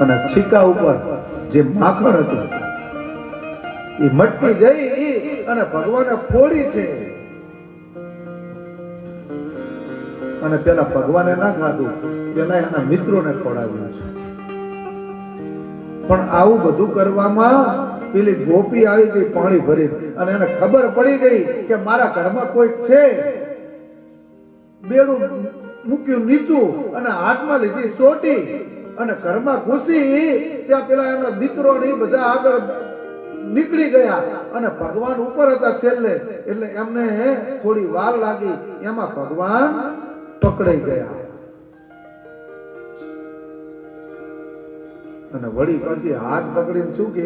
અને છીકા ઉપર જે માખણ હતું એ મટકી જઈ અને ભગવાને ફોડી છે. અને પેલા ભગવાને ના ખાધું, પેલા એના મિત્રોને ખવડાવ્યું છે. પણ આવું બધું કરવામાં પેલી ગોપી આવી ગઈ પાણી ભરી, અને એને ખબર પડી ગઈ કે મારા ઘરમાં કોઈ છે. બેડું મૂક્યું નીચું અને હાથમાં લીધી સોટી અને ઘરમાં ઘૂસી. ત્યાં પેલા એમના દીકરો ને બધા આગળ નીકળી ગયા અને ભગવાન ઉપર હતા છેલ્લે, એટલે એમને થોડી વાર લાગી. એમાં ભગવાન પકડાઈ ગયા અને વળી પછી હાથ પકડીને શું કે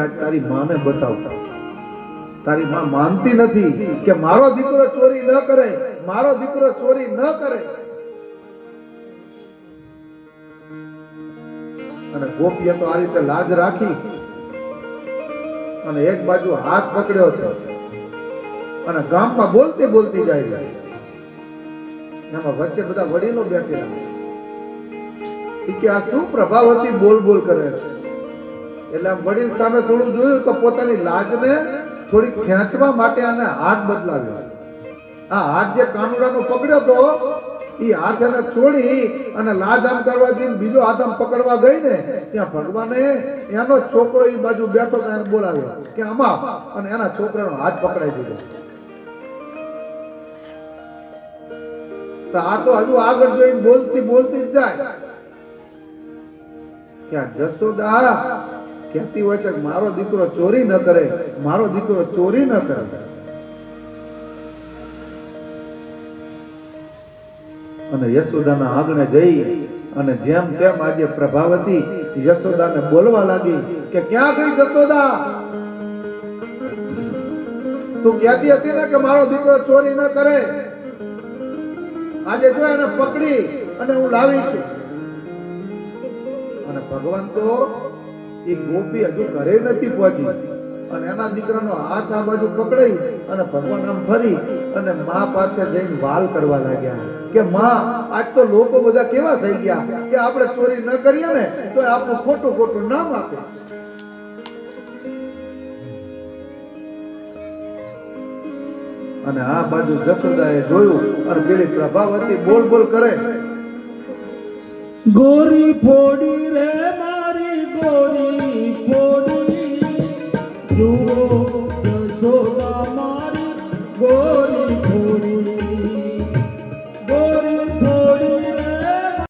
આજ તારી માને બતાવતા. તારી માં માનતી નથી કે મારો દીકરો ચોરી ન કરે, મારો દીકરો ચોરી ન કરે. અને ગોપીએ તો આ રીતે લાજ રાખી અને એક બાજુ હાથ પકડ્યો છે અને ગામમાં બોલતી બોલતી જાય. એમાં વચ્ચે બધા વડીલો બેઠેલા કે આ શું પ્રભાવતી બોલ બોલ કરે છે. એટલે આમ વડીલ સામે થોડું જોયું તો પોતાની લાજને થોડી ખેંચવા માટે આને હાથ બદલાવ્યો. આ હાથ જે કાનુડાનો પકડ્યો તો એ હાથ એને છોડી અને લાજ આમ કરવા જઈને બીજો હાથ આમ પકડવા ગઈ ને, ત્યાં ભગવાને એનો છોકરો એ બાજુ બેઠો તો એને બોલાવ્યો કે આમાં, અને એના છોકરાનો હાથ પકડાઈ દીધો. તો આ તો હજુ આગળ જોઈને બોલતી બોલતી જ જાય. ક્યાં જશોદા કહેતી હોય છે મારો દીકરો ચોરી ન કરે, મારો દીકરો ચોરી ન કરે. અને યશોદાના આંગણે જઈ અને જેમ તેમ આજે પ્રભાવતી યશોદાને બોલવા લાગી કે ક્યાં ગઈ જશોદા? તું કહેતી હતી ને કે મારો દીકરો ચોરી ન કરે. આજે જો એને પકડી અને હું લાવી છું. અને ભગવાન તો એ ગોપી હજુ ઘરે નથી પહોંચી અને એના દીકરાનો હાથ આ બાજુ પકડાઈ અને ભગવાન આમ ફરી અને મા પાસે જઈને વાલ કરવા લાગ્યા કે માં, આજ તો લોકો બધા કેવા થઈ ગયા કે આપણે ચોરી ન કરીએ ને તો આપણું ખોટું ખોટું નામ આપે. અને આ બાજુ જશોદાએ જોયું અને પેલી પ્રભાવતી બોલ બોલ કરે, ગોરી ફોડી રે મારી ગોરી ફોડી.